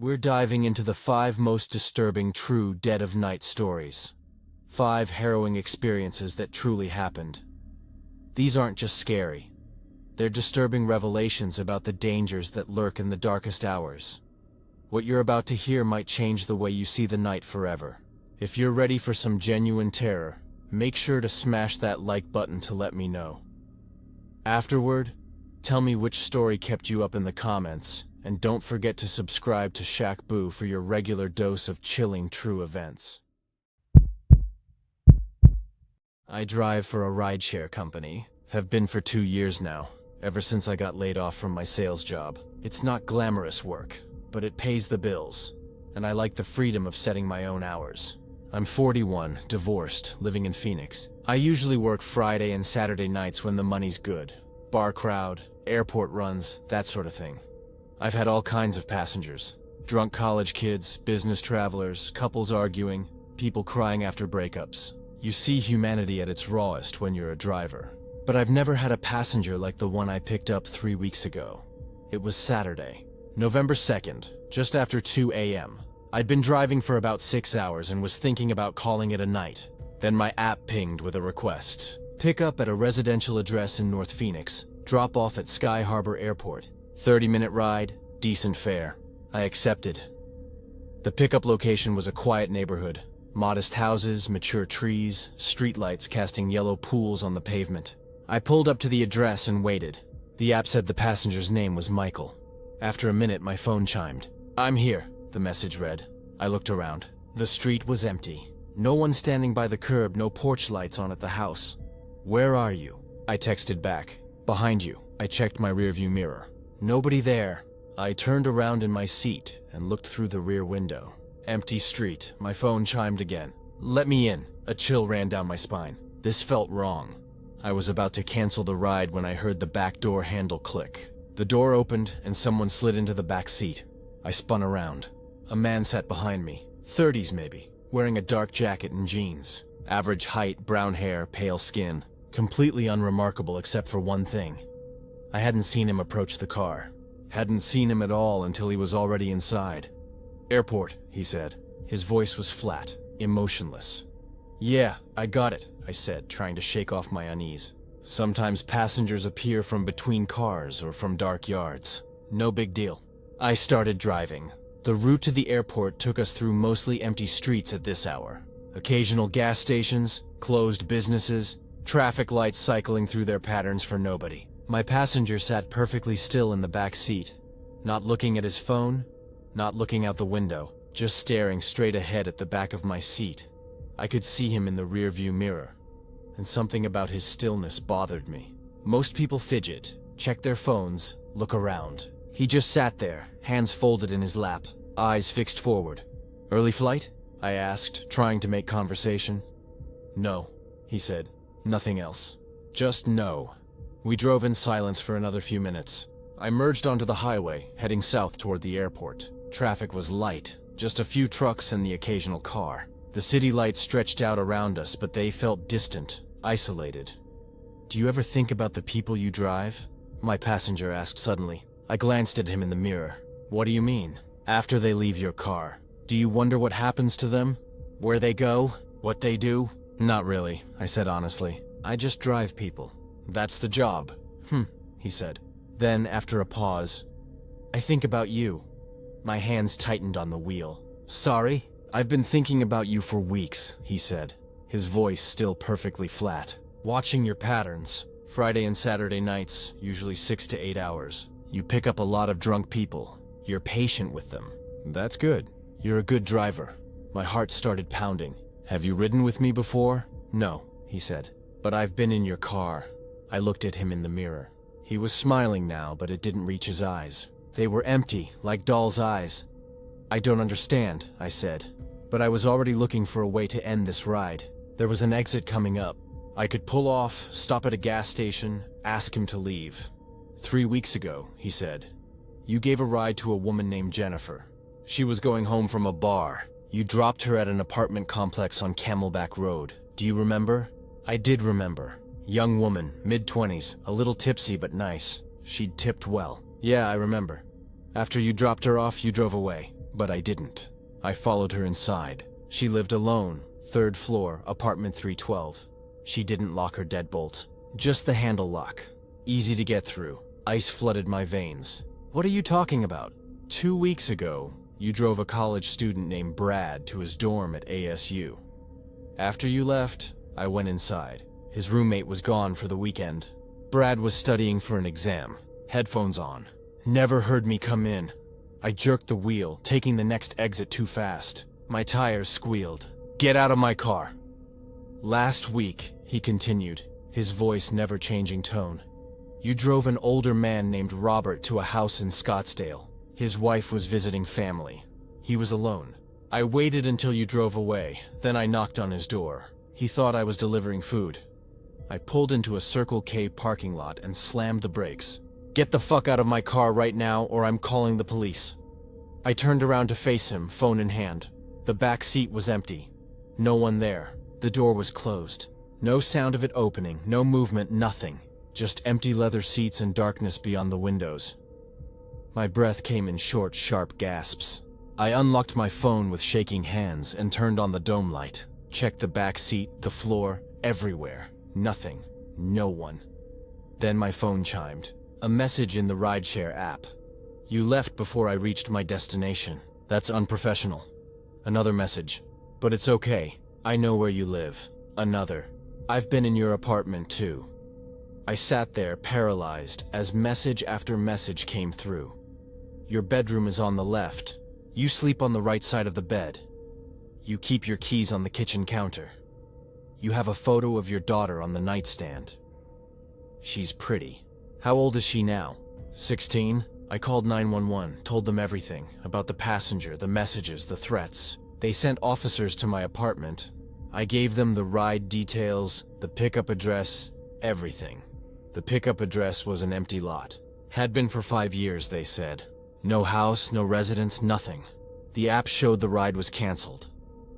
We're diving into the 5 most disturbing true dead of night stories. 5 harrowing experiences that truly happened. These aren't just scary. They're disturbing revelations about the dangers that lurk in the darkest hours. What you're about to hear might change the way you see the night forever. If you're ready for some genuine terror, make sure to smash that like button to let me know. Afterward, tell me which story kept you up in the comments, and don't forget to subscribe to Shak for your regular dose of chilling true events. I drive for a rideshare company. Have been for 2 years now, ever since I got laid off from my sales job. It's not glamorous work, but it pays the bills, and I like the freedom of setting my own hours. I'm 41, divorced, living in Phoenix. I usually work Friday and Saturday nights when the money's good. Bar crowd, airport runs, that sort of thing. I've had all kinds of passengers. Drunk college kids, business travelers, couples arguing, people crying after breakups. You see humanity at its rawest when you're a driver. But I've never had a passenger like the one I picked up 3 weeks ago. It was Saturday, November 2nd, just after 2 a.m. I'd been driving for about 6 hours and was thinking about calling it a night. Then my app pinged with a request. Pick up at a residential address in North Phoenix. Drop off at Sky Harbor Airport. 30-minute ride, decent fare. I accepted. The pickup location was a quiet neighborhood. Modest houses, mature trees, streetlights casting yellow pools on the pavement. I pulled up to the address and waited. The app said the passenger's name was Michael. After a minute, my phone chimed. "I'm here," the message read. I looked around. The street was empty. No one standing by the curb, no porch lights on at the house. "Where are you?" I texted back. "Behind you." I checked my rearview mirror. Nobody there. I turned around in my seat and looked through the rear window. Empty street. My phone chimed again. "Let me in." A chill ran down my spine. This felt wrong. I was about to cancel the ride when I heard the back door handle click. The door opened and someone slid into the back seat. I spun around. A man sat behind me, 30s maybe, wearing a dark jacket and jeans. Average height, brown hair, pale skin. Completely unremarkable except for one thing. I hadn't seen him approach the car. Hadn't seen him at all until he was already inside. "Airport," he said. His voice was flat, emotionless. "Yeah, I got it," I said, trying to shake off my unease. Sometimes passengers appear from between cars or from dark yards. No big deal. I started driving. The route to the airport took us through mostly empty streets at this hour. Occasional gas stations, closed businesses, traffic lights cycling through their patterns for nobody. My passenger sat perfectly still in the back seat, not looking at his phone, not looking out the window, just staring straight ahead at the back of my seat. I could see him in the rearview mirror, and something about his stillness bothered me. Most people fidget, check their phones, look around. He just sat there, hands folded in his lap, eyes fixed forward. "Early flight?" I asked, trying to make conversation. "No," he said. "Nothing else. Just no." We drove in silence for another few minutes. I merged onto the highway, heading south toward the airport. Traffic was light, just a few trucks and the occasional car. The city lights stretched out around us, but they felt distant, isolated. "Do you ever think about the people you drive?" my passenger asked suddenly. I glanced at him in the mirror. "What do you mean?" "After they leave your car, do you wonder what happens to them? Where they go? What they do?" "Not really," I said honestly. "I just drive people. That's the job." He said. Then, after a pause, "I think about you." My hands tightened on the wheel. "Sorry?" "I've been thinking about you for weeks," he said, his voice still perfectly flat. "Watching your patterns. Friday and Saturday nights, usually 6 to 8 hours. You pick up a lot of drunk people. You're patient with them. That's good. You're a good driver." My heart started pounding. "Have you ridden with me before?" "No," he said. "But I've been in your car." I looked at him in the mirror. He was smiling now, but it didn't reach his eyes. They were empty, like doll's eyes. "I don't understand," I said. But I was already looking for a way to end this ride. There was an exit coming up. I could pull off, stop at a gas station, ask him to leave. 3 weeks ago," he said, "you gave a ride to a woman named Jennifer. She was going home from a bar. You dropped her at an apartment complex on Camelback Road. Do you remember?" I did remember. Young woman, mid-20s, a little tipsy but nice. She'd tipped well. "Yeah, I remember. After you dropped her off, you drove away. But I didn't. I followed her inside. She lived alone, 3rd floor, apartment 312. She didn't lock her deadbolt. Just the handle lock. Easy to get through. Ice flooded my veins. What are you talking about? 2 weeks ago, you drove a college student named Brad to his dorm at ASU. After you left, I went inside. His roommate was gone for the weekend. Brad was studying for an exam. Headphones on. Never heard me come in. I jerked the wheel, taking the next exit too fast. My tires squealed. Get out of my car. Last week, he continued, his voice never changing tone. You drove an older man named Robert to a house in Scottsdale. His wife was visiting family. He was alone. I waited until you drove away, then I knocked on his door. He thought I was delivering food. I pulled into a Circle K parking lot and slammed the brakes. Get the fuck out of my car right now or I'm calling the police. I turned around to face him, phone in hand. The back seat was empty. No one there. The door was closed. No sound of it opening, no movement, nothing. Just empty leather seats and darkness beyond the windows. My breath came in short, sharp gasps. I unlocked my phone with shaking hands and turned on the dome light. Checked the back seat, the floor, everywhere. Nothing. No one. Then my phone chimed. A message in the rideshare app. You left before I reached my destination. That's unprofessional. Another message. But it's okay. I know where you live. Another. I've been in your apartment too. I sat there paralyzed as message after message came through. Your bedroom is on the left. You sleep on the right side of the bed. You keep your keys on the kitchen counter. You have a photo of your daughter on the nightstand. She's pretty. How old is she now? 16? I called 911, told them everything, about the passenger, the messages, the threats. They sent officers to my apartment. I gave them the ride details, the pickup address, everything. The pickup address was an empty lot. Had been for 5 years, they said. No house, no residence, nothing. The app showed the ride was canceled.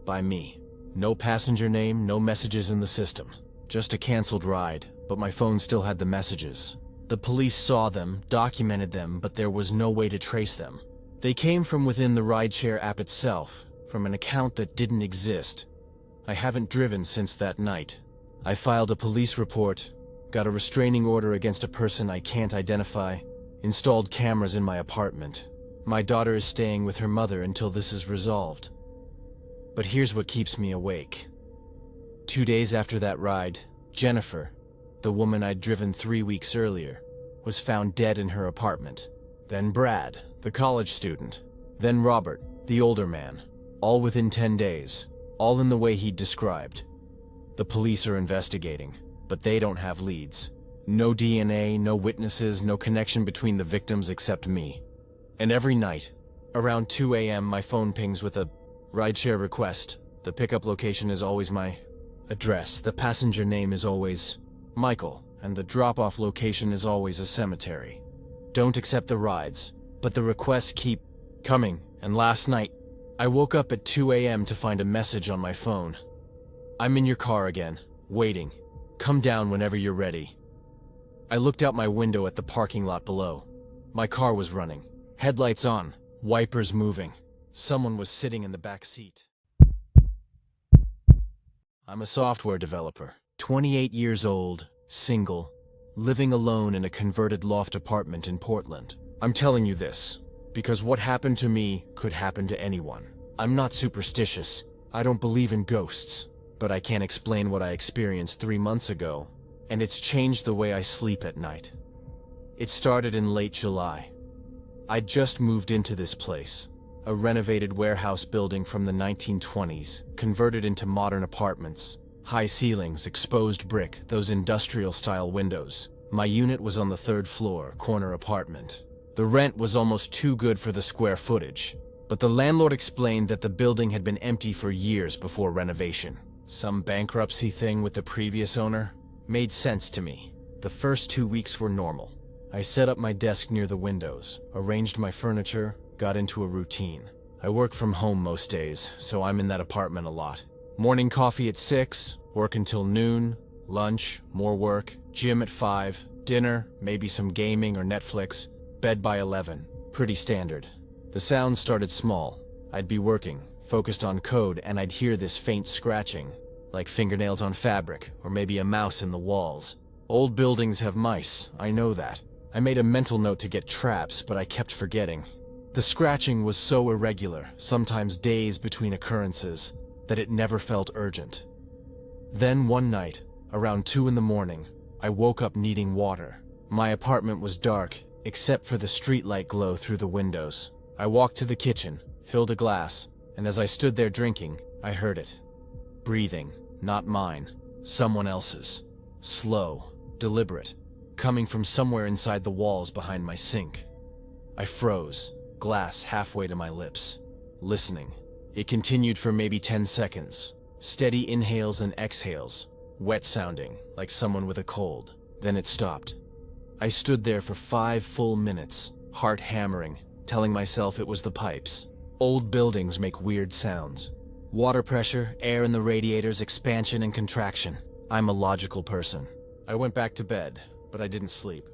By me. No passenger name, no messages in the system. Just a canceled ride, but my phone still had the messages. The police saw them, documented them, but there was no way to trace them. They came from within the rideshare app itself, from an account that didn't exist. I haven't driven since that night. I filed a police report, got a restraining order against a person I can't identify, installed cameras in my apartment. My daughter is staying with her mother until this is resolved. But here's what keeps me awake. 2 days after that ride, Jennifer, the woman I'd driven 3 weeks earlier, was found dead in her apartment. Then Brad, the college student. Then Robert, the older man. All within 10 days. All in the way he'd described. The police are investigating, but they don't have leads. No DNA, no witnesses, no connection between the victims except me. And every night, around 2 a.m. my phone pings with a rideshare request. The pickup location is always my address. The passenger name is always Michael, and the drop-off location is always a cemetery. Don't accept the rides, but the requests keep coming, and last night, I woke up at 2 a.m. to find a message on my phone. I'm in your car again, waiting. Come down whenever you're ready. I looked out my window at the parking lot below. My car was running, headlights on, wipers moving. Someone was sitting in the back seat. I'm a software developer, 28 years old, single, living alone in a converted loft apartment in Portland. I'm telling you this, because what happened to me could happen to anyone. I'm not superstitious, I don't believe in ghosts, but I can't explain what I experienced 3 months ago, and it's changed the way I sleep at night. It started in late July. I'd just moved into this place, a renovated warehouse building from the 1920s, converted into modern apartments. High ceilings, exposed brick, those industrial-style windows. My unit was on the 3rd floor, corner apartment. The rent was almost too good for the square footage, but the landlord explained that the building had been empty for years before renovation. Some bankruptcy thing with the previous owner? Made sense to me. The first 2 weeks were normal. I set up my desk near the windows, arranged my furniture, got into a routine. I work from home most days, so I'm in that apartment a lot. Morning coffee at 6, work until noon, lunch, more work, gym at 5, dinner, maybe some gaming or Netflix, bed by 11. Pretty standard. The sound started small. I'd be working, focused on code, and I'd hear this faint scratching, like fingernails on fabric, or maybe a mouse in the walls. Old buildings have mice, I know that. I made a mental note to get traps, but I kept forgetting. The scratching was so irregular, sometimes days between occurrences, that it never felt urgent. Then one night, around 2 in the morning, I woke up needing water. My apartment was dark, except for the streetlight glow through the windows. I walked to the kitchen, filled a glass, and as I stood there drinking, I heard it. Breathing, not mine, someone else's. Slow, deliberate, coming from somewhere inside the walls behind my sink. I froze, glass halfway to my lips, listening. It continued for maybe 10 seconds. Steady inhales and exhales, wet sounding, like someone with a cold. Then it stopped. I stood there for 5 full minutes, heart hammering, telling myself it was the pipes. Old buildings make weird sounds. Water pressure, air in the radiators, expansion and contraction. I'm a logical person. I went back to bed, but I didn't sleep.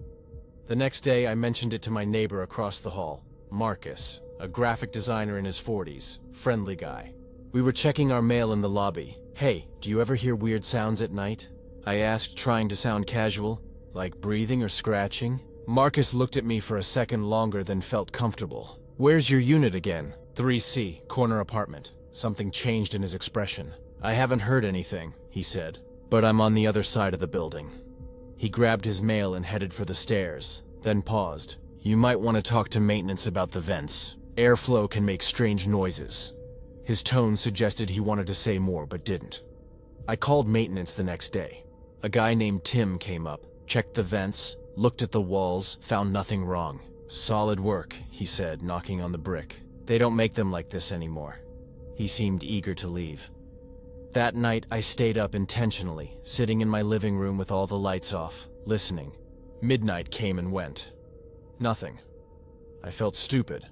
The next day, I mentioned it to my neighbor across the hall, Marcus, a graphic designer in his 40s, friendly guy. We were checking our mail in the lobby. "Hey, do you ever hear weird sounds at night?" I asked, trying to sound casual, like breathing or scratching. Marcus looked at me for a second longer than felt comfortable. "Where's your unit again?" 3C, corner apartment. Something changed in his expression. "I haven't heard anything," he said, "but I'm on the other side of the building." He grabbed his mail and headed for the stairs, then paused. "You might want to talk to maintenance about the vents. Airflow can make strange noises." His tone suggested he wanted to say more, but didn't. I called maintenance the next day. A guy named Tim came up, checked the vents, looked at the walls, found nothing wrong. "Solid work," he said, knocking on the brick. "They don't make them like this anymore." He seemed eager to leave. That night, I stayed up intentionally, sitting in my living room with all the lights off, listening. Midnight came and went. Nothing. I felt stupid,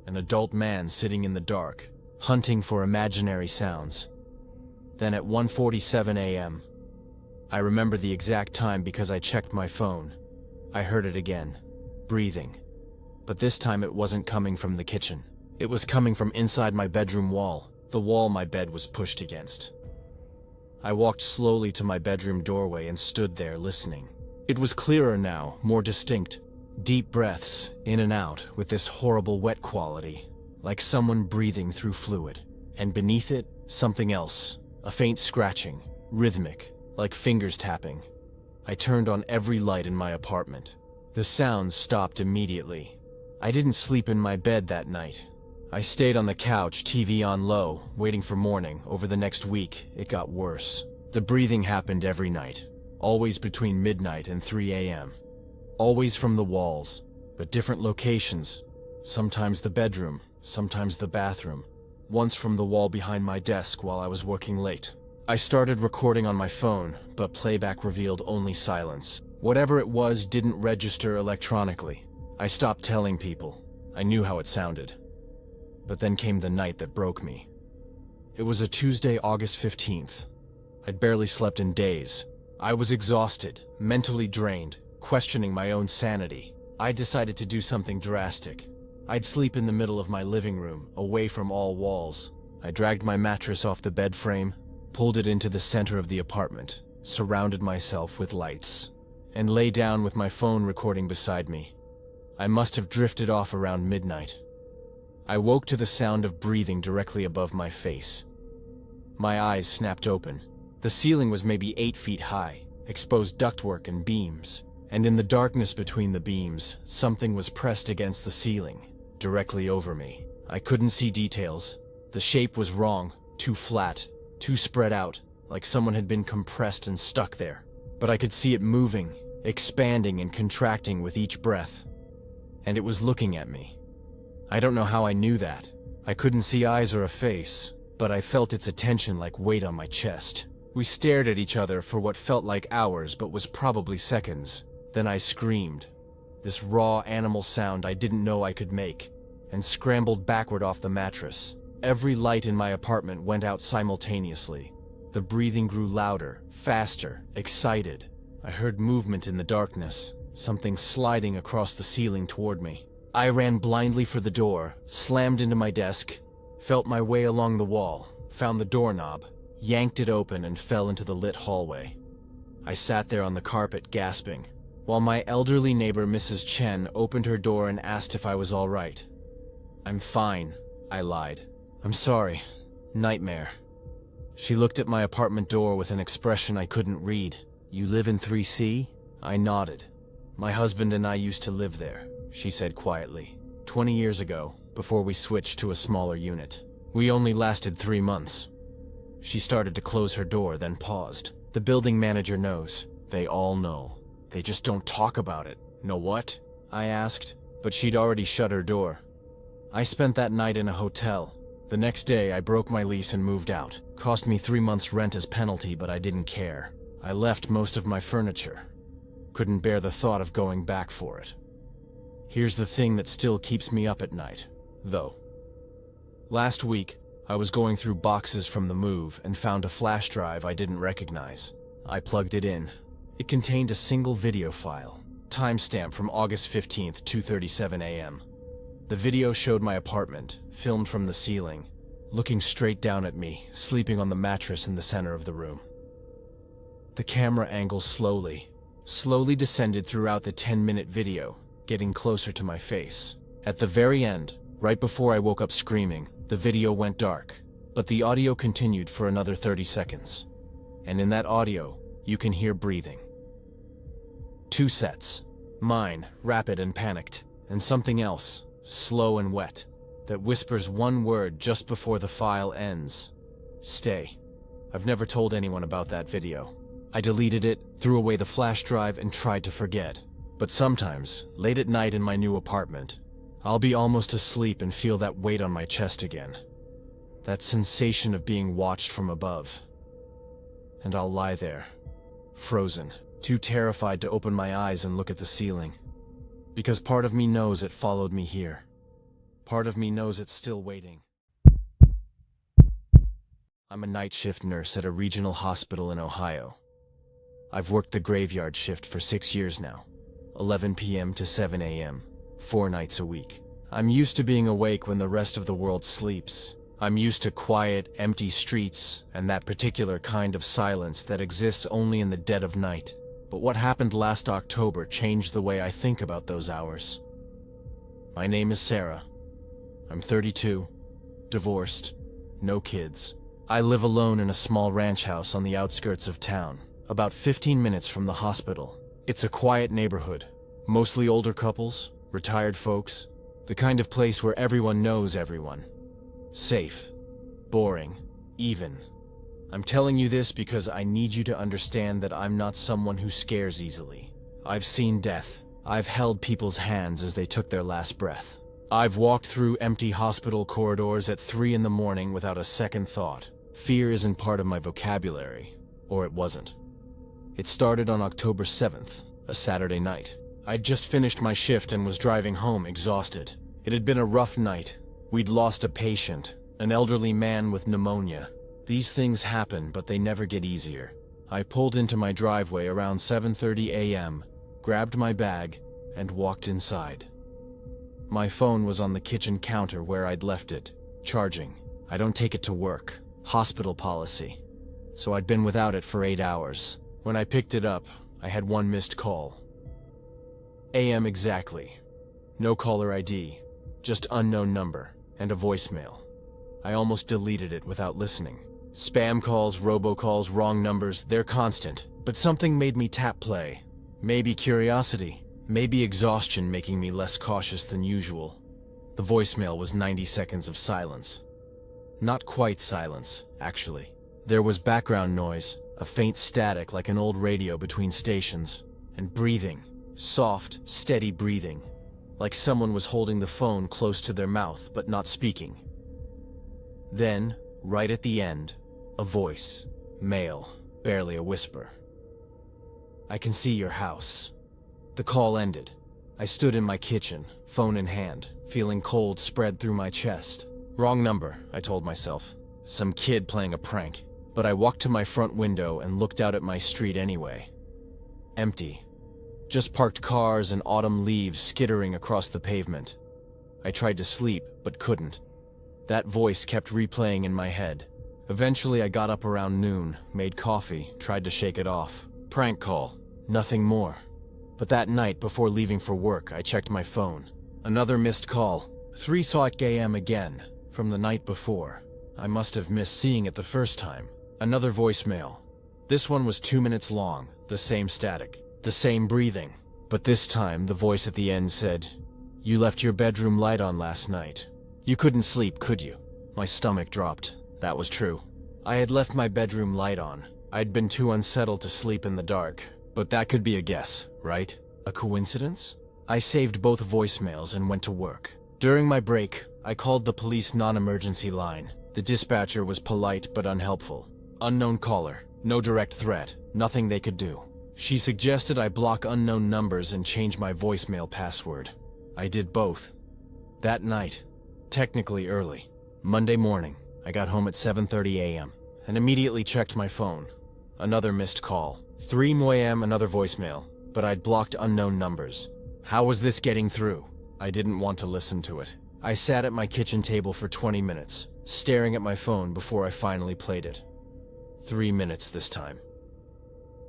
an adult man sitting in the dark, hunting for imaginary sounds. Then at 1:47 a.m., I remember the exact time because I checked my phone. I heard it again, breathing. But this time it wasn't coming from the kitchen. It was coming from inside my bedroom wall, the wall my bed was pushed against. I walked slowly to my bedroom doorway and stood there listening. It was clearer now, more distinct. Deep breaths, in and out, with this horrible wet quality, like someone breathing through fluid. And beneath it, something else, a faint scratching, rhythmic, like fingers tapping. I turned on every light in my apartment. The sounds stopped immediately. I didn't sleep in my bed that night. I stayed on the couch, TV on low, waiting for morning. Over the next week, it got worse. The breathing happened every night, always between midnight and 3 a.m. Always from the walls, but different locations. Sometimes the bedroom, sometimes the bathroom. Once from the wall behind my desk while I was working late. I started recording on my phone, but playback revealed only silence. Whatever it was didn't register electronically. I stopped telling people. I knew how it sounded. But then came the night that broke me. It was a Tuesday, August 15th. I'd barely slept in days. I was exhausted, mentally drained, questioning my own sanity. I decided to do something drastic. I'd sleep in the middle of my living room, away from all walls. I dragged my mattress off the bed frame, pulled it into the center of the apartment, surrounded myself with lights, and lay down with my phone recording beside me. I must have drifted off around midnight. I woke to the sound of breathing directly above my face. My eyes snapped open. The ceiling was maybe 8 feet high, exposed ductwork and beams, and in the darkness between the beams, something was pressed against the ceiling, directly over me. I couldn't see details. The shape was wrong, too flat, too spread out, like someone had been compressed and stuck there. But I could see it moving, expanding and contracting with each breath. And it was looking at me. I don't know how I knew that. I couldn't see eyes or a face, but I felt its attention like weight on my chest. We stared at each other for what felt like hours but was probably seconds. Then I screamed, this raw animal sound I didn't know I could make, and scrambled backward off the mattress. Every light in my apartment went out simultaneously. The breathing grew louder, faster, excited. I heard movement in the darkness, something sliding across the ceiling toward me. I ran blindly for the door, slammed into my desk, Felt my way along the wall, found the doorknob, yanked it open and fell into the lit hallway. I sat there on the carpet gasping, while my elderly neighbor Mrs. Chen opened her door and asked if I was all right. "I'm fine," I lied. "I'm sorry. Nightmare." She looked at my apartment door with an expression I couldn't read. "You live in 3C?" I nodded. "My husband and I used to live there," she said quietly. 20 years ago, before we switched to a smaller unit. We only lasted 3 months." She started to close her door, then paused. "The building manager knows. They all know. They just don't talk about it." "Know what?" I asked, but she'd already shut her door. I spent that night in a hotel. The next day, I broke my lease and moved out. Cost me 3 months' rent as penalty, but I didn't care. I left most of my furniture. Couldn't bear the thought of going back for it. Here's the thing that still keeps me up at night, though. Last week, I was going through boxes from the move and found a flash drive I didn't recognize. I plugged it in. It contained a single video file, timestamp from August 15th, 2:37 a.m. The video showed my apartment, filmed from the ceiling, looking straight down at me, sleeping on the mattress in the center of the room. The camera angle slowly descended throughout the 10-minute video, getting closer to my face. At the very end, right before I woke up screaming, the video went dark, but the audio continued for another 30 seconds. And in that audio, you can hear breathing. 2 sets. Mine, rapid and panicked, and something else, slow and wet, that whispers one word just before the file ends. Stay. I've never told anyone about that video. I deleted it, threw away the flash drive, and tried to forget. But sometimes, late at night in my new apartment, I'll be almost asleep and feel that weight on my chest again. That sensation of being watched from above. And I'll lie there, frozen, too terrified to open my eyes and look at the ceiling. Because part of me knows it followed me here. Part of me knows it's still waiting. I'm a night shift nurse at a regional hospital in Ohio. I've worked the graveyard shift for 6 years now, 11 p.m. to 7 a.m., 4 nights a week. I'm used to being awake when the rest of the world sleeps. I'm used to quiet, empty streets and that particular kind of silence that exists only in the dead of night. But what happened last October changed the way I think about those hours. My name is Sarah. I'm 32, divorced, no kids. I live alone in a small ranch house on the outskirts of town, about 15 minutes from the hospital. It's a quiet neighborhood, mostly older couples, retired folks, the kind of place where everyone knows everyone. Safe, boring, even. I'm telling you this because I need you to understand that I'm not someone who scares easily. I've seen death. I've held people's hands as they took their last breath. I've walked through empty hospital corridors at 3 in the morning without a second thought. Fear isn't part of my vocabulary, or it wasn't. It started on October 7th, a Saturday night. I'd just finished my shift and was driving home exhausted. It had been a rough night. We'd lost a patient, an elderly man with pneumonia. These things happen, but they never get easier. I pulled into my driveway around 7:30 a.m., grabbed my bag, and walked inside. My phone was on the kitchen counter where I'd left it, charging. I don't take it to work. Hospital policy. So I'd been without it for 8 hours. When I picked it up, I had 1 missed call. AM exactly. No caller ID, just unknown number, and a voicemail. I almost deleted it without listening. Spam calls, robocalls, wrong numbers, they're constant. But something made me tap play. Maybe curiosity, maybe exhaustion making me less cautious than usual. The voicemail was 90 seconds of silence. Not quite silence, actually. There was background noise, a faint static like an old radio between stations, and breathing. Soft, steady breathing. Like someone was holding the phone close to their mouth but not speaking. Then, right at the end, a voice. Male, barely a whisper. "I can see your house." The call ended. I stood in my kitchen, phone in hand, feeling cold spread through my chest. Wrong number, I told myself. Some kid playing a prank. But I walked to my front window and looked out at my street anyway. Empty. Just parked cars and autumn leaves skittering across the pavement. I tried to sleep, but couldn't. That voice kept replaying in my head. Eventually I got up around noon, made coffee, tried to shake it off. Prank call. Nothing more. But that night, before leaving for work, I checked my phone. Another missed call. 3:00 a.m. again, from the night before. I must have missed seeing it the first time. Another voicemail. This one was 2 minutes long, the same static, the same breathing. But this time, the voice at the end said, "You left your bedroom light on last night. You couldn't sleep, could you?" My stomach dropped. That was true. I had left my bedroom light on. I'd been too unsettled to sleep in the dark. But that could be a guess, right? A coincidence? I saved both voicemails and went to work. During my break, I called the police non-emergency line. The dispatcher was polite but unhelpful. Unknown caller, no direct threat, nothing they could do. She suggested I block unknown numbers and change my voicemail password. I did both. That night, technically early, Monday morning, I got home at 7:30 a.m. and immediately checked my phone. Another missed call. 3 a.m. another voicemail, but I'd blocked unknown numbers. How was this getting through? I didn't want to listen to it. I sat at my kitchen table for 20 minutes, staring at my phone before I finally played it. 3 minutes this time.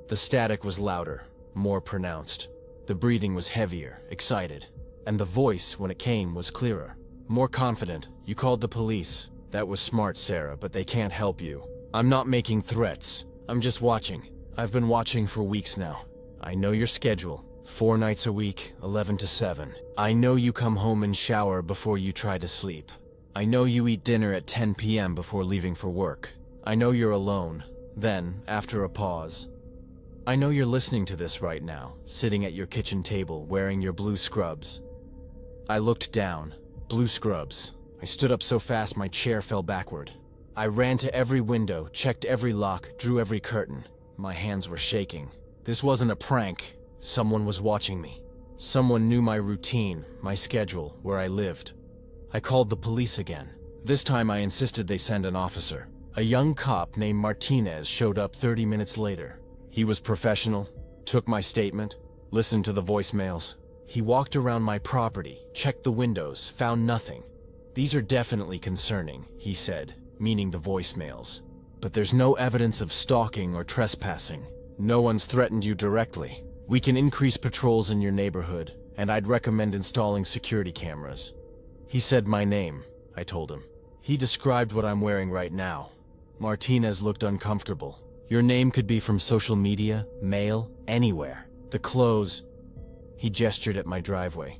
The static was louder, more pronounced. The breathing was heavier, excited. And the voice, when it came, was clearer. More confident. "You called the police. That was smart, Sarah, but they can't help you. I'm not making threats. I'm just watching. I've been watching for weeks now. I know your schedule. 4 nights a week, 11 to 7. I know you come home and shower before you try to sleep. I know you eat dinner at 10 p.m. before leaving for work. I know you're alone." Then, after a pause, "I know you're listening to this right now, sitting at your kitchen table, wearing your blue scrubs." I looked down. Blue scrubs. I stood up so fast my chair fell backward. I ran to every window, checked every lock, drew every curtain. My hands were shaking. This wasn't a prank. Someone was watching me. Someone knew my routine, my schedule, where I lived. I called the police again. This time I insisted they send an officer. A young cop named Martinez showed up 30 minutes later. He was professional, took my statement, listened to the voicemails. He walked around my property, checked the windows, found nothing. "These are definitely concerning," he said, meaning the voicemails. "But there's no evidence of stalking or trespassing. No one's threatened you directly. We can increase patrols in your neighborhood, and I'd recommend installing security cameras." He said my name, I told him. He described what I'm wearing right now. Martinez looked uncomfortable. "Your name could be from social media, mail, anywhere. The clothes..." He gestured at my driveway.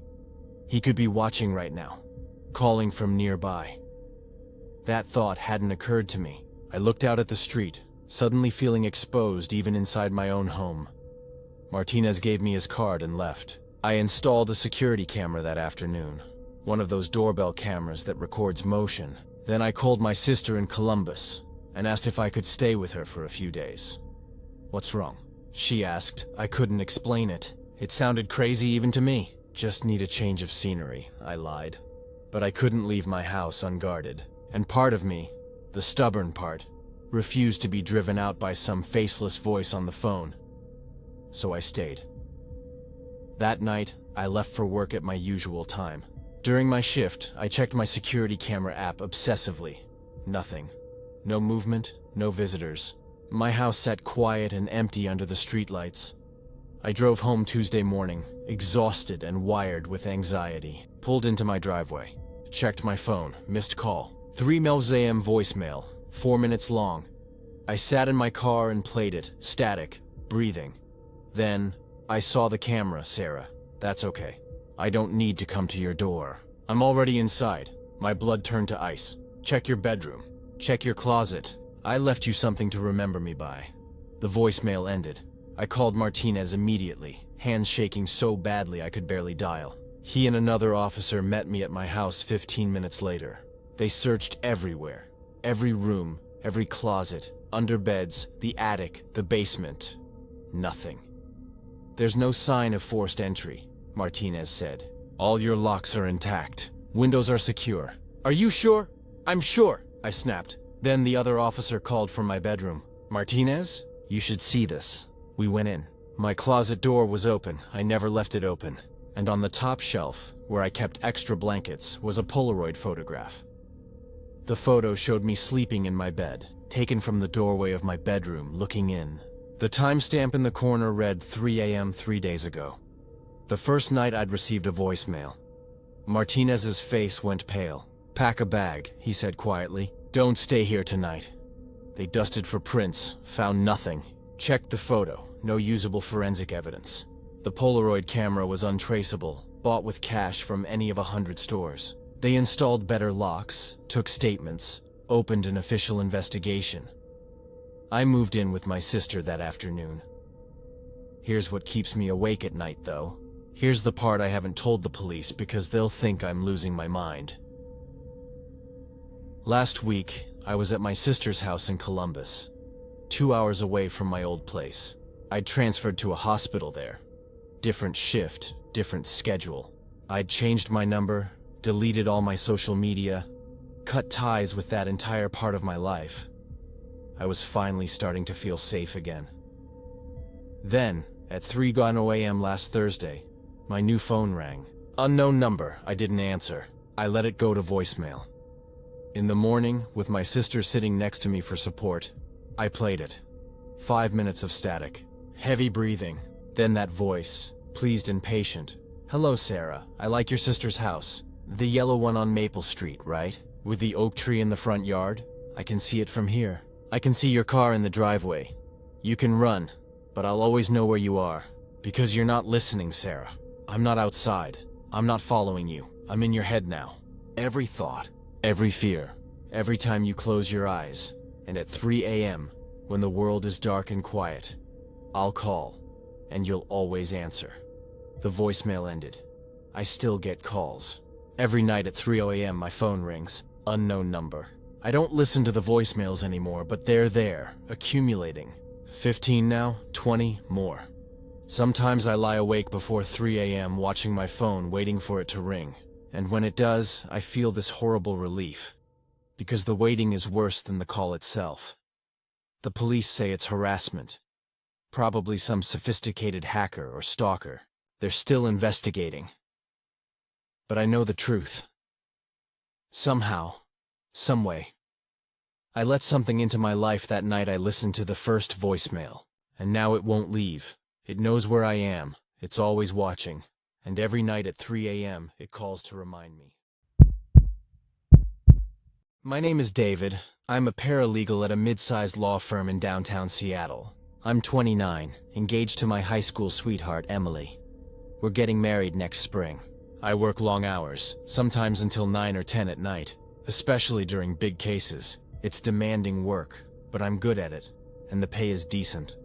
"He could be watching right now, calling from nearby." That thought hadn't occurred to me. I looked out at the street, suddenly feeling exposed even inside my own home. Martinez gave me his card and left. I installed a security camera that afternoon, one of those doorbell cameras that records motion. Then I called my sister in Columbus and asked if I could stay with her for a few days. "What's wrong?" she asked. I couldn't explain it. It sounded crazy even to me. "Just need a change of scenery," I lied. But I couldn't leave my house unguarded. And part of me, the stubborn part, refused to be driven out by some faceless voice on the phone. So I stayed. That night, I left for work at my usual time. During my shift, I checked my security camera app obsessively. Nothing. No movement, no visitors. My house sat quiet and empty under the streetlights. I drove home Tuesday morning, exhausted and wired with anxiety. Pulled into my driveway. Checked my phone, missed call. 3 a.m. voicemail, 4 minutes long. I sat in my car and played it, static, breathing. Then, I saw the camera, Sarah. That's okay. I don't need to come to your door. I'm already inside. My blood turned to ice. Check your bedroom. Check your closet. I left you something to remember me by. The voicemail ended. I called Martinez immediately, hands shaking so badly I could barely dial. He and another officer met me at my house 15 minutes later. They searched everywhere. Every room, every closet, under beds, the attic, the basement. Nothing. "There's no sign of forced entry," Martinez said. "All your locks are intact. Windows are secure." "Are you sure?" "I'm sure," I snapped. Then the other officer called from my bedroom. "Martinez, you should see this." We went in. My closet door was open. I never left it open. And on the top shelf, where I kept extra blankets, was a Polaroid photograph. The photo showed me sleeping in my bed, taken from the doorway of my bedroom, looking in. The timestamp in the corner read 3 a.m. 3 days ago. The first night I'd received a voicemail. Martinez's face went pale. "Pack a bag," he said quietly. "Don't stay here tonight." They dusted for prints, found nothing. Checked the photo, no usable forensic evidence. The Polaroid camera was untraceable, bought with cash from any of 100 stores. They installed better locks, took statements, opened an official investigation. I moved in with my sister that afternoon. Here's what keeps me awake at night, though. Here's the part I haven't told the police because they'll think I'm losing my mind. Last week, I was at my sister's house in Columbus, 2 hours away from my old place. I'd transferred to a hospital there. Different shift, different schedule. I'd changed my number, deleted all my social media, cut ties with that entire part of my life. I was finally starting to feel safe again. Then, at 3:00 a.m. last Thursday, my new phone rang. Unknown number. I didn't answer. I let it go to voicemail. In the morning, with my sister sitting next to me for support, I played it. 5 minutes of static. Heavy breathing. Then that voice, pleased and patient. "Hello, Sarah. I like your sister's house. The yellow one on Maple Street, right? With the oak tree in the front yard? I can see it from here. I can see your car in the driveway. You can run, but I'll always know where you are. Because you're not listening, Sarah. I'm not outside. I'm not following you. I'm in your head now. Every thought, every fear, every time you close your eyes. And at 3 a.m., when the world is dark and quiet, I'll call, and you'll always answer." The voicemail ended. I still get calls. Every night at 3 a.m. my phone rings. Unknown number. I don't listen to the voicemails anymore, but they're there, accumulating. 15 now, 20, more. Sometimes I lie awake before 3 a.m. watching my phone, waiting for it to ring. And when it does, I feel this horrible relief. Because the waiting is worse than the call itself. The police say it's harassment. Probably some sophisticated hacker or stalker. They're still investigating. But I know the truth. Somehow, some way. I let something into my life that night I listened to the first voicemail. And now it won't leave. It knows where I am. It's always watching. And every night at 3 a.m. it calls to remind me. My name is David. I'm a paralegal at a mid-sized law firm in downtown Seattle. I'm 29, engaged to my high school sweetheart, Emily. We're getting married next spring. I work long hours, sometimes until 9 or 10 at night, especially during big cases. It's demanding work, but I'm good at it, and the pay is decent.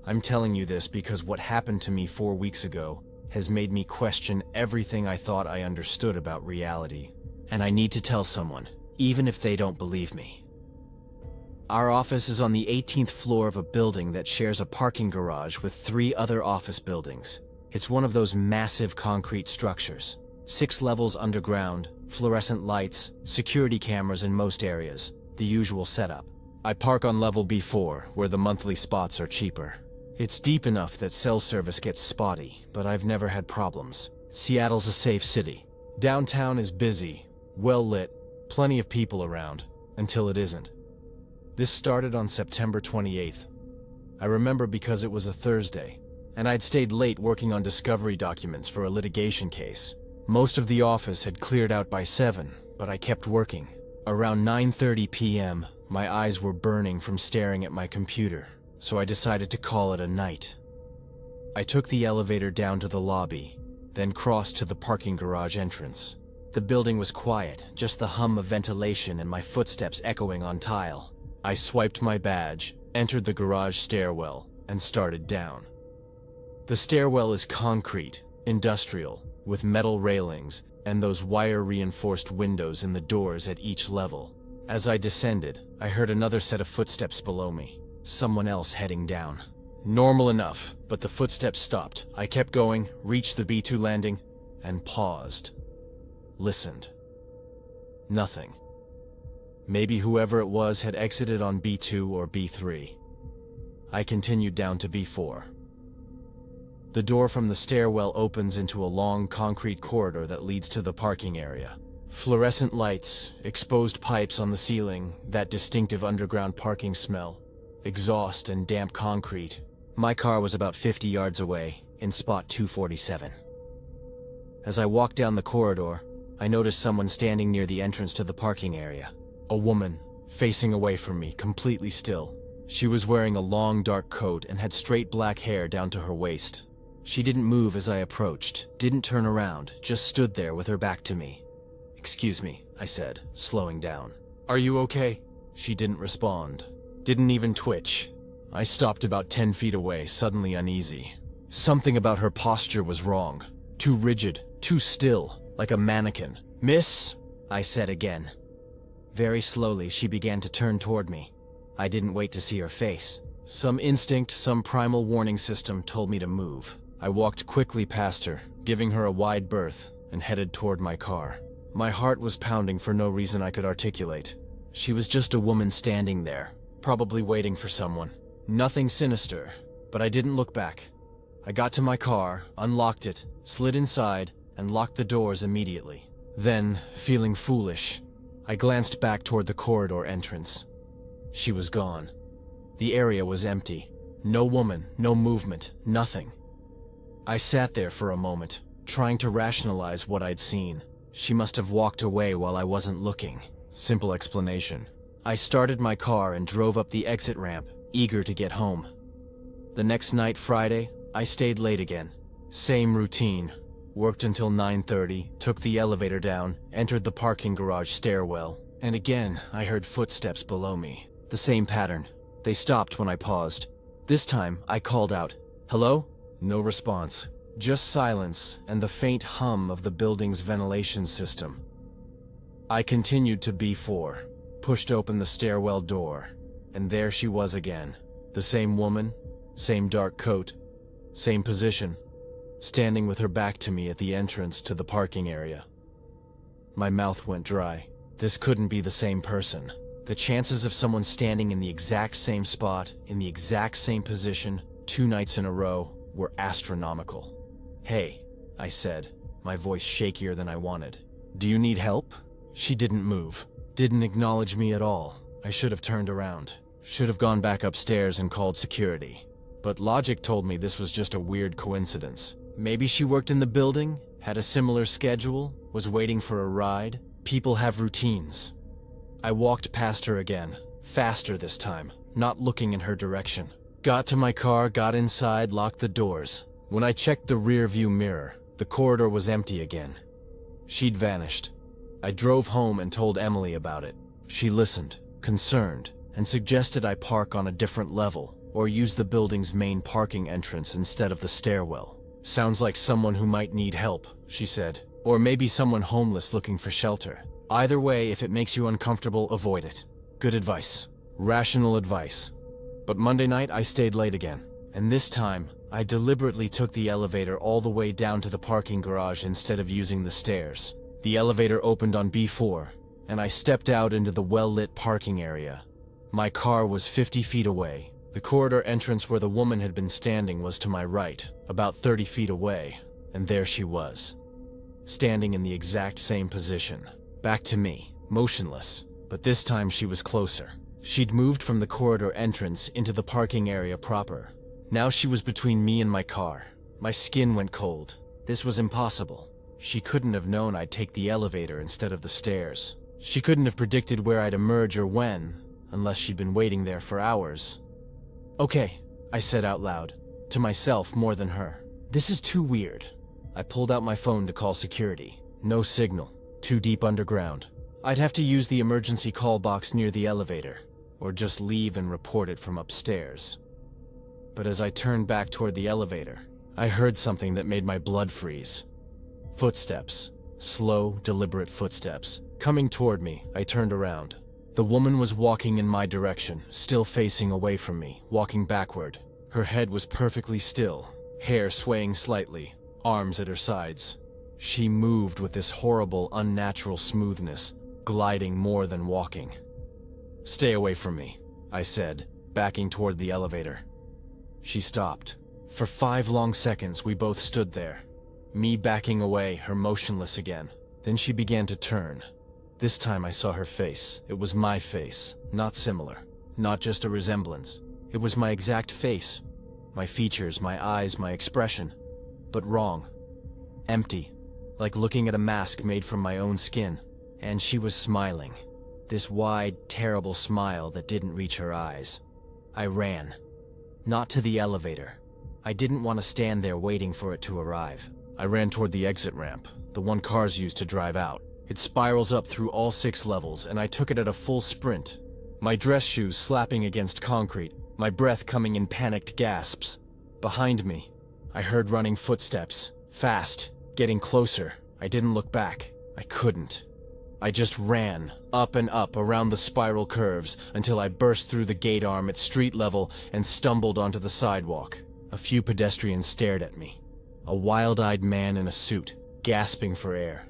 I'm telling you this because what happened to me 4 weeks ago has made me question everything I thought I understood about reality. And I need to tell someone, even if they don't believe me. Our office is on the 18th floor of a building that shares a parking garage with 3 other office buildings. It's one of those massive concrete structures. 6 levels underground, fluorescent lights, security cameras in most areas, the usual setup. I park on level B4, where the monthly spots are cheaper. It's deep enough that cell service gets spotty, but I've never had problems. Seattle's a safe city. Downtown is busy, well lit, plenty of people around, until it isn't. This started on September 28th. I remember because it was a Thursday, and I'd stayed late working on discovery documents for a litigation case. Most of the office had cleared out by 7, but I kept working. Around 9:30 p.m., my eyes were burning from staring at my computer, so I decided to call it a night. I took the elevator down to the lobby, then crossed to the parking garage entrance. The building was quiet, just the hum of ventilation and my footsteps echoing on tile. I swiped my badge, entered the garage stairwell, and started down. The stairwell is concrete, industrial, with metal railings and those wire-reinforced windows in the doors at each level. As I descended, I heard another set of footsteps below me. Someone else heading down. Normal enough, but the footsteps stopped. I kept going, reached the B2 landing, and paused. Listened. Nothing. Maybe whoever it was had exited on B2 or B3. I continued down to B4. The door from the stairwell opens into a long concrete corridor that leads to the parking area. Fluorescent lights, exposed pipes on the ceiling, that distinctive underground parking smell, exhaust and damp concrete. My car was about 50 yards away, in spot 247. As I walked down the corridor, I noticed someone standing near the entrance to the parking area. A woman, facing away from me, completely still. She was wearing a long dark coat and had straight black hair down to her waist. She didn't move as I approached, didn't turn around, just stood there with her back to me. "Excuse me," I said, slowing down. "Are you okay?" She didn't respond, didn't even twitch. I stopped about 10 feet away, suddenly uneasy. Something about her posture was wrong. Too rigid, too still, like a mannequin. "Miss," I said again. Very slowly, she began to turn toward me. I didn't wait to see her face. Some instinct, some primal warning system told me to move. I walked quickly past her, giving her a wide berth, and headed toward my car. My heart was pounding for no reason I could articulate. She was just a woman standing there, probably waiting for someone. Nothing sinister, but I didn't look back. I got to my car, unlocked it, slid inside, and locked the doors immediately. Then, feeling foolish, I glanced back toward the corridor entrance. She was gone. The area was empty. No woman, no movement, nothing. I sat there for a moment, trying to rationalize what I'd seen. She must have walked away while I wasn't looking. Simple explanation. I started my car and drove up the exit ramp, eager to get home. The next night, Friday, I stayed late again. Same routine. Worked until 9:30, took the elevator down, entered the parking garage stairwell, and again I heard footsteps below me. The same pattern. They stopped when I paused. This time, I called out, "Hello?" No response. Just silence and the faint hum of the building's ventilation system. I continued to B4, pushed open the stairwell door, and there she was again. The same woman, same dark coat, same position, standing with her back to me at the entrance to the parking area. My mouth went dry. This couldn't be the same person. The chances of someone standing in the exact same spot, in the exact same position, 2 nights in a row, were astronomical. "Hey," I said, my voice shakier than I wanted. "Do you need help?" She didn't move, didn't acknowledge me at all. I should have turned around, should have gone back upstairs and called security. But logic told me this was just a weird coincidence. Maybe she worked in the building, had a similar schedule, was waiting for a ride. People have routines. I walked past her again, faster this time, not looking in her direction. Got to my car, got inside, locked the doors. When I checked the rear view mirror, the corridor was empty again. She'd vanished. I drove home and told Emily about it. She listened, concerned, and suggested I park on a different level or use the building's main parking entrance instead of the stairwell. "Sounds like someone who might need help," she said. "Or maybe someone homeless looking for shelter. Either way, if it makes you uncomfortable, avoid it." Good advice. Rational advice. But Monday night, I stayed late again. And this time, I deliberately took the elevator all the way down to the parking garage instead of using the stairs. The elevator opened on B4, and I stepped out into the well-lit parking area. My car was 50 feet away. The corridor entrance where the woman had been standing was to my right, about 30 feet away, and there she was, standing in the exact same position, back to me, motionless, but this time she was closer. She'd moved from the corridor entrance into the parking area proper. Now she was between me and my car. My skin went cold. This was impossible. She couldn't have known I'd take the elevator instead of the stairs. She couldn't have predicted where I'd emerge or when, unless she'd been waiting there for hours. "Okay," I said out loud, to myself more than her. "This is too weird." I pulled out my phone to call security. No signal. Too deep underground. I'd have to use the emergency call box near the elevator, or just leave and report it from upstairs. But as I turned back toward the elevator, I heard something that made my blood freeze. Footsteps. Slow, deliberate footsteps. Coming toward me, I turned around. The woman was walking in my direction, still facing away from me, walking backward. Her head was perfectly still, hair swaying slightly, arms at her sides. She moved with this horrible, unnatural smoothness, gliding more than walking. "Stay away from me," I said, backing toward the elevator. She stopped. For 5 long seconds, we both stood there. Me backing away, her motionless again. Then she began to turn. This time I saw her face. It was my face, not similar, not just a resemblance. It was my exact face. My features, my eyes, my expression. But wrong. Empty. Like looking at a mask made from my own skin. And she was smiling. This wide, terrible smile that didn't reach her eyes. I ran. Not to the elevator. I didn't want to stand there waiting for it to arrive. I ran toward the exit ramp, the one cars use to drive out. It spirals up through all 6 levels, and I took it at a full sprint. My dress shoes slapping against concrete, my breath coming in panicked gasps. Behind me, I heard running footsteps, fast, getting closer. I didn't look back. I couldn't. I just ran, up and up around the spiral curves, until I burst through the gate arm at street level and stumbled onto the sidewalk. A few pedestrians stared at me. A wild-eyed man in a suit, gasping for air.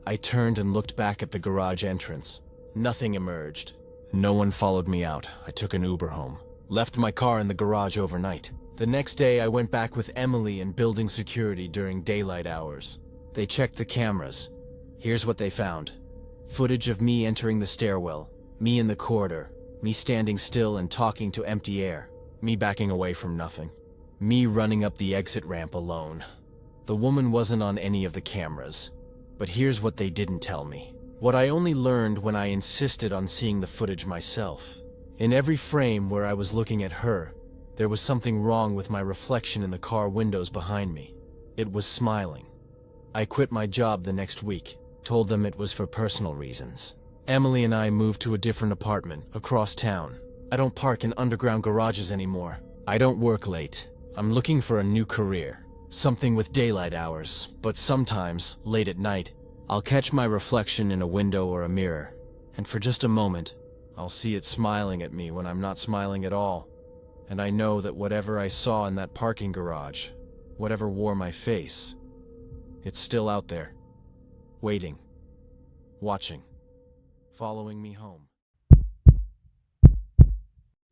I turned and looked back at the garage entrance. Nothing emerged. No one followed me out. I took an Uber home. Left my car in the garage overnight. The next day I went back with Emily and building security during daylight hours. They checked the cameras. Here's what they found. Footage of me entering the stairwell. Me in the corridor. Me standing still and talking to empty air. Me backing away from nothing. Me running up the exit ramp alone. The woman wasn't on any of the cameras. But here's what they didn't tell me. What I only learned when I insisted on seeing the footage myself. In every frame where I was looking at her, there was something wrong with my reflection in the car windows behind me. It was smiling. I quit my job the next week, told them it was for personal reasons. Emily and I moved to a different apartment, across town. I don't park in underground garages anymore. I don't work late. I'm looking for a new career. Something with daylight hours, but sometimes, late at night, I'll catch my reflection in a window or a mirror, and for just a moment, I'll see it smiling at me when I'm not smiling at all. And I know that whatever I saw in that parking garage, whatever wore my face, it's still out there, waiting, watching, following me home.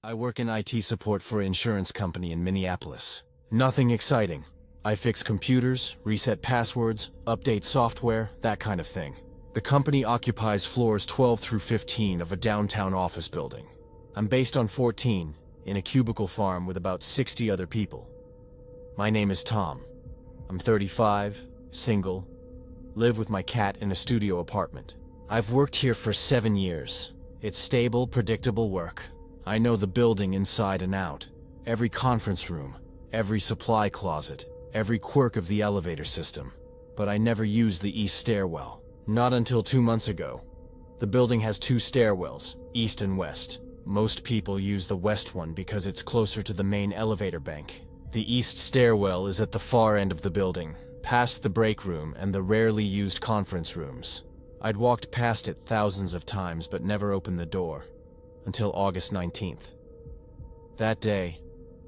I work in IT support for an insurance company in Minneapolis. Nothing exciting. I fix computers, reset passwords, update software, that kind of thing. The company occupies floors 12 through 15 of a downtown office building. I'm based on 14, in a cubicle farm with about 60 other people. My name is Tom. I'm 35, single, live with my cat in a studio apartment. I've worked here for 7 years. It's stable, predictable work. I know the building inside and out. Every conference room, every supply closet, every quirk of the elevator system. But I never used the east stairwell. Not until 2 months ago. The building has 2 stairwells, east and west. Most people use the west one because it's closer to the main elevator bank. The east stairwell is at the far end of the building, past the break room and the rarely used conference rooms. I'd walked past it thousands of times but never opened the door. Until August 19th. That day,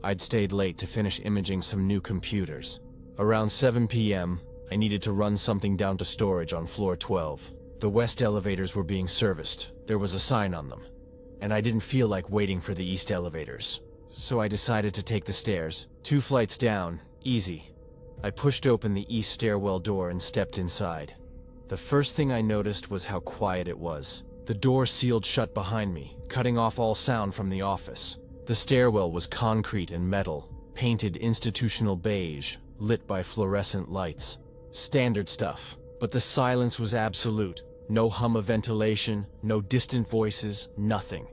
I'd stayed late to finish imaging some new computers. Around 7 p.m., I needed to run something down to storage on floor 12. The west elevators were being serviced. There was a sign on them. And I didn't feel like waiting for the east elevators. So I decided to take the stairs. 2 flights down, easy. I pushed open the east stairwell door and stepped inside. The first thing I noticed was how quiet it was. The door sealed shut behind me, cutting off all sound from the office. The stairwell was concrete and metal, painted institutional beige, lit by fluorescent lights. Standard stuff, but the silence was absolute. No hum of ventilation, no distant voices, nothing.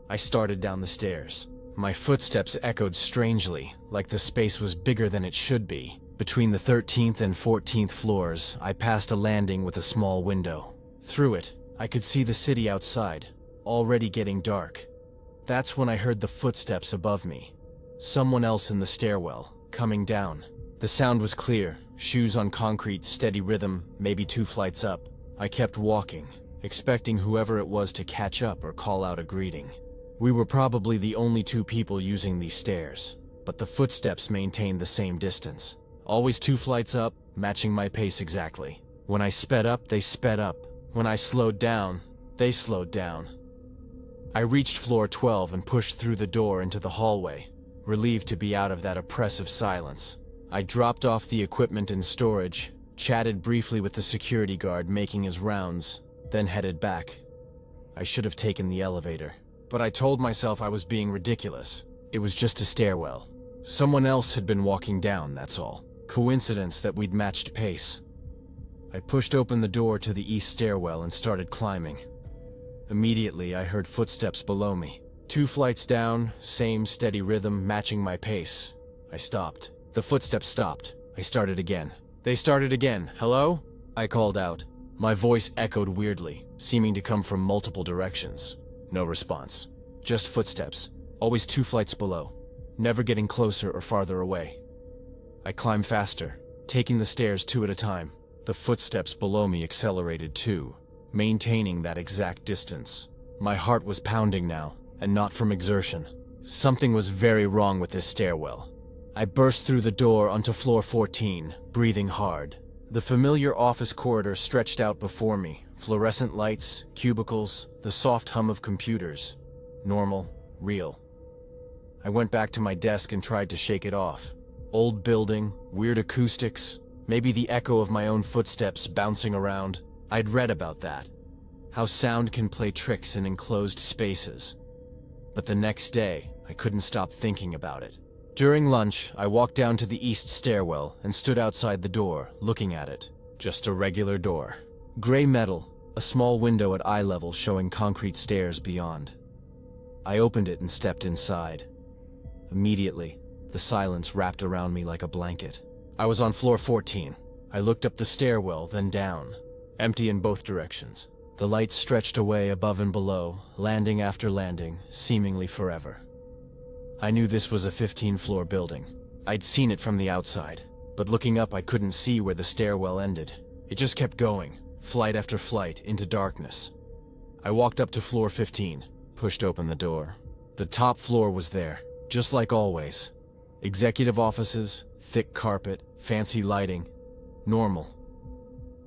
I started down the stairs. My footsteps echoed strangely, like the space was bigger than it should be. Between the 13th and 14th floors, I passed a landing with a small window. Through it, I could see the city outside, already getting dark. That's when I heard the footsteps above me. Someone else in the stairwell, coming down. The sound was clear, shoes on concrete, steady rhythm, maybe 2 flights up. I kept walking, expecting whoever it was to catch up or call out a greeting. We were probably the only 2 people using these stairs, but the footsteps maintained the same distance. Always 2 flights up, matching my pace exactly. When I sped up, they sped up. When I slowed down, they slowed down. I reached floor 12 and pushed through the door into the hallway, relieved to be out of that oppressive silence. I dropped off the equipment in storage, chatted briefly with the security guard making his rounds, then headed back. I should have taken the elevator, but I told myself I was being ridiculous. It was just a stairwell. Someone else had been walking down, that's all. Coincidence that we'd matched pace. I pushed open the door to the east stairwell and started climbing. Immediately, I heard footsteps below me. 2 flights down, same steady rhythm matching my pace. I stopped. The footsteps stopped. I started again. They started again. Hello? I called out. My voice echoed weirdly, seeming to come from multiple directions. No response. Just footsteps. Always 2 flights below. Never getting closer or farther away. I climbed faster, taking the stairs 2 at a time. The footsteps below me accelerated too, maintaining that exact distance. My heart was pounding now, and not from exertion. Something was very wrong with this stairwell. I burst through the door onto floor 14, breathing hard. The familiar office corridor stretched out before me. Fluorescent lights, cubicles, the soft hum of computers. Normal, real. I went back to my desk and tried to shake it off. Old building, weird acoustics, maybe the echo of my own footsteps bouncing around. I'd read about that. How sound can play tricks in enclosed spaces. But the next day, I couldn't stop thinking about it. During lunch, I walked down to the east stairwell and stood outside the door, looking at it. Just a regular door. Gray metal, a small window at eye level showing concrete stairs beyond. I opened it and stepped inside. Immediately, the silence wrapped around me like a blanket. I was on floor 14. I looked up the stairwell, then down. Empty in both directions. The lights stretched away above and below, landing after landing, seemingly forever. I knew this was a 15-floor building. I'd seen it from the outside, but looking up I couldn't see where the stairwell ended. It just kept going, flight after flight, into darkness. I walked up to floor 15, pushed open the door. The top floor was there, just like always. Executive offices, thick carpet, fancy lighting. Normal.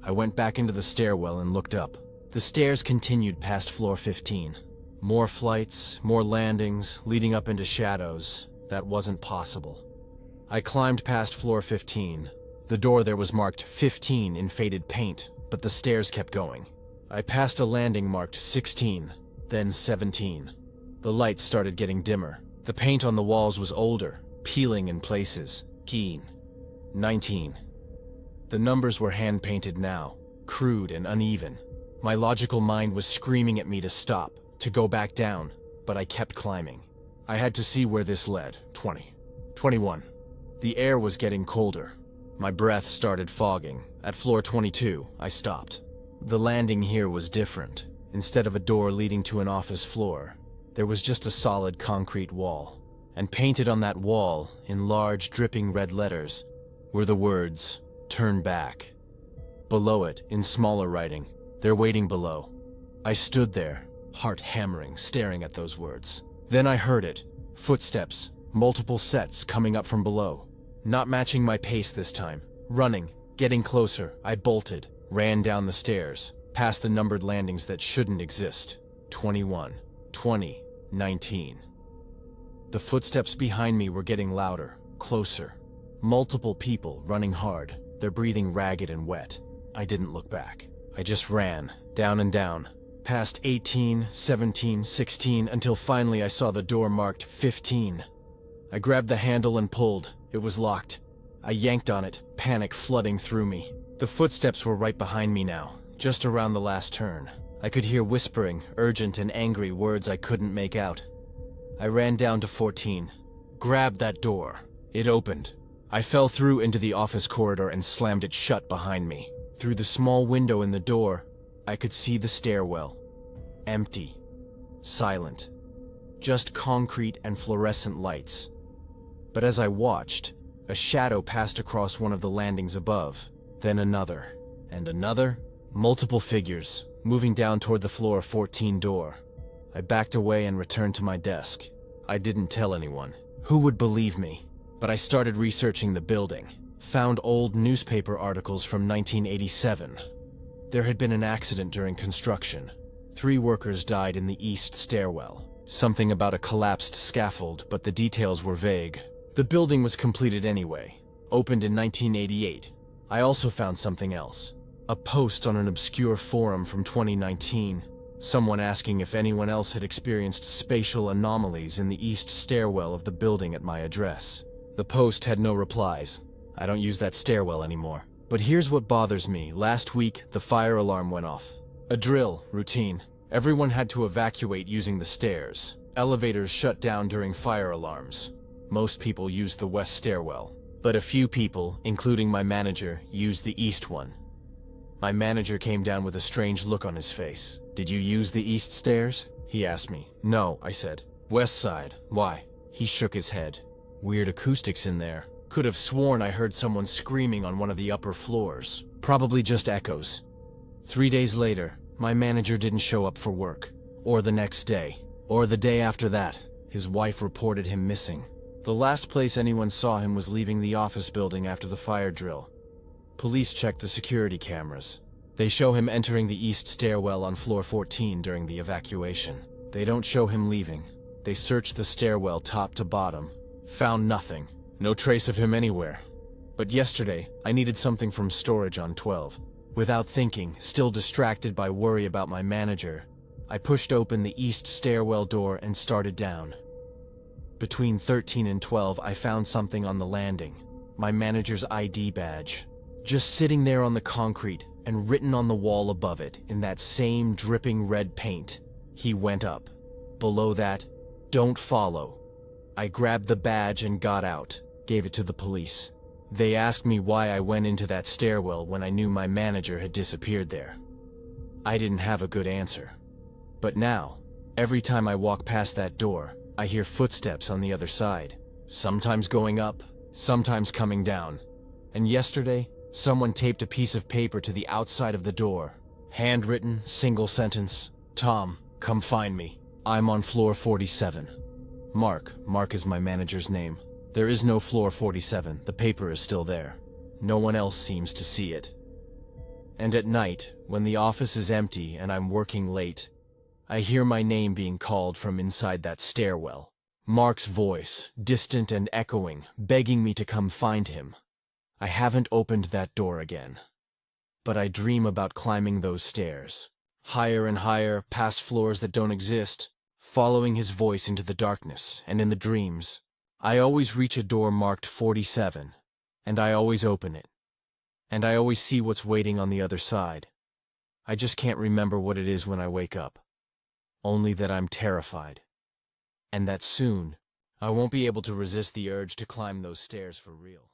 I went back into the stairwell and looked up. The stairs continued past floor 15. More flights, more landings, leading up into shadows. That wasn't possible. I climbed past floor 15. The door there was marked 15 in faded paint, but the stairs kept going. I passed a landing marked 16, then 17. The lights started getting dimmer. The paint on the walls was older, peeling in places. 19. The numbers were hand-painted now, crude and uneven. My logical mind was screaming at me to stop, to go back down, but I kept climbing. I had to see where this led. 20. 21. The air was getting colder. My breath started fogging. At floor 22, I stopped. The landing here was different. Instead of a door leading to an office floor, there was just a solid concrete wall. And painted on that wall, in large dripping red letters, were the words, "Turn back." Below it, in smaller writing, "They're waiting below." I stood there, heart hammering, staring at those words. Then I heard it. Footsteps, multiple sets coming up from below. Not matching my pace this time. Running, getting closer, I bolted, ran down the stairs, past the numbered landings that shouldn't exist. 21, 20, 19. The footsteps behind me were getting louder, closer. Multiple people running hard, their breathing ragged and wet. I didn't look back. I just ran, down and down, past 18, 17, 16, until finally I saw the door marked 15. I grabbed the handle and pulled. It was locked. I yanked on it, panic flooding through me. The footsteps were right behind me now, just around the last turn. I could hear whispering, urgent and angry words I couldn't make out. I ran down to 14, grabbed that door. It opened. I fell through into the office corridor and slammed it shut behind me. Through the small window in the door, I could see the stairwell. Empty. Silent. Just concrete and fluorescent lights. But as I watched, a shadow passed across one of the landings above, then another, and another. Multiple figures, moving down toward the floor 14 door. I backed away and returned to my desk. I didn't tell anyone. Who would believe me? But I started researching the building. Found old newspaper articles from 1987. There had been an accident during construction. 3 workers died in the east stairwell. Something about a collapsed scaffold, but the details were vague. The building was completed anyway. Opened in 1988. I also found something else. A post on an obscure forum from 2019. Someone asking if anyone else had experienced spatial anomalies in the east stairwell of the building at my address. The post had no replies. I don't use that stairwell anymore. But here's what bothers me. Last week, the fire alarm went off. A drill, routine. Everyone had to evacuate using the stairs. Elevators shut down during fire alarms. Most people used the west stairwell. But a few people, including my manager, used the east one. My manager came down with a strange look on his face. "Did you use the east stairs?" he asked me. "No," I said. "West side. Why?" He shook his head. "Weird acoustics in there. Could have sworn I heard someone screaming on one of the upper floors. Probably just echoes." 3 days later, my manager didn't show up for work. Or the next day. Or the day after that. His wife reported him missing. The last place anyone saw him was leaving the office building after the fire drill. Police checked the security cameras. They show him entering the east stairwell on floor 14 during the evacuation. They don't show him leaving. They searched the stairwell top to bottom. Found nothing. No trace of him anywhere. But yesterday, I needed something from storage on 12. Without thinking, still distracted by worry about my manager, I pushed open the east stairwell door and started down. Between 13 and 12, I found something on the landing. My manager's ID badge. Just sitting there on the concrete and written on the wall above it in that same dripping red paint. He went up. Below that, "Don't follow." I grabbed the badge and got out, gave it to the police. They asked me why I went into that stairwell when I knew my manager had disappeared there. I didn't have a good answer. But now, every time I walk past that door, I hear footsteps on the other side. Sometimes going up, sometimes coming down. And yesterday, someone taped a piece of paper to the outside of the door. Handwritten, single sentence. "Tom, come find me. I'm on floor 47. Mark is my manager's name. There is no floor 47. The paper is still there. No one else seems to see it. And at night, when the office is empty and I'm working late, I hear my name being called from inside that stairwell. Mark's voice, distant and echoing, begging me to come find him. I haven't opened that door again. But I dream about climbing those stairs. Higher and higher, past floors that don't exist, following his voice into the darkness, and in the dreams. I always reach a door marked 47, and I always open it. And I always see what's waiting on the other side. I just can't remember what it is when I wake up. Only that I'm terrified. And that soon, I won't be able to resist the urge to climb those stairs for real.